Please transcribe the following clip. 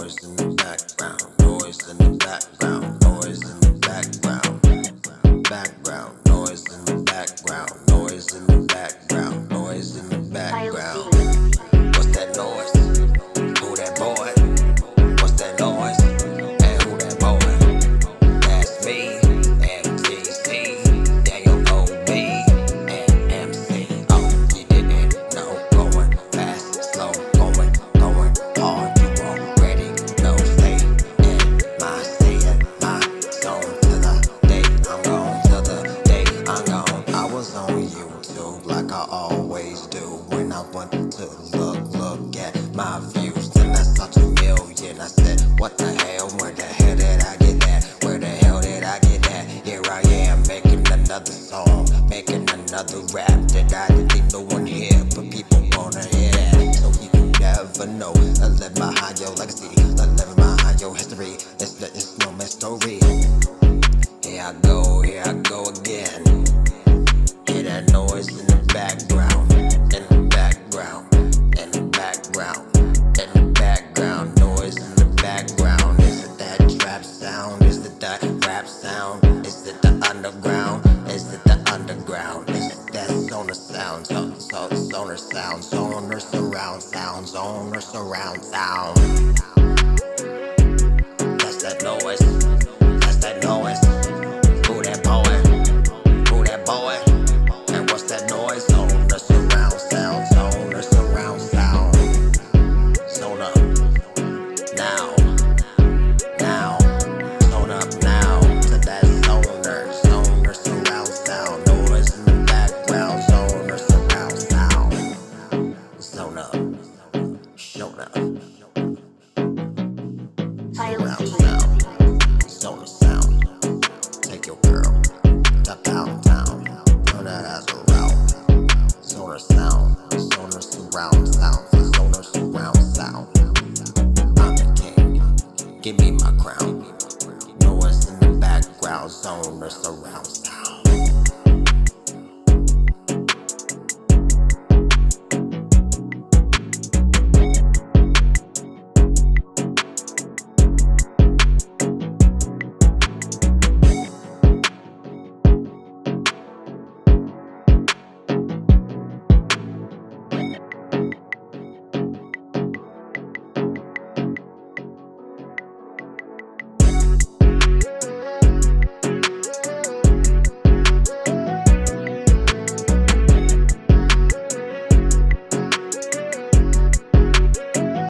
noise in the background, noise in the background, noise in the background, background, noise in the background, noise in the background, noise in the background. What's that noise? Who that boy? What's that noise? And who that boy? That's me, MTC, Daniel OB, and MC. Oh, you didn't know, going fast, slow, going hard. You already know, stay in my zone till the day I'm gone, till the day I'm gone. I was on YouTube like I always do when I want to look at my views. Then I saw 2 million. I said, what the hell? Where the hell did I get that? Where the hell did I get that? Here I am making another song, making another rap that I didn't think no one hear, but people wanna hear that. So you never know. I live behind your legacy, I live behind your history. It's no mystery. Here I go again. Hear that noise in the background, in the background, in the background, in the background, noise in the background. Is it that trap sound? Is it that rap sound? Is it the underground? Is it the underground? Is it that sonar sound? Sonar sound, sonar surround sound, sonar surround sound. That's that noise. That's that noise. Who that boy? Who that boy? And what's that noise? Sonar surround sound, sonar surround sound. Zone up now, now, zone up now to that sonar surround sound. Noise in the background, sonar surround sound. Zone up, shown up, surround sound, sonar sound. Take your girl, step downtown, turn that ass around. Sonar sound, sonar surround sound, sonar surround sound. I'm the king, give me my crown. Noise in the background, sonar surround sound.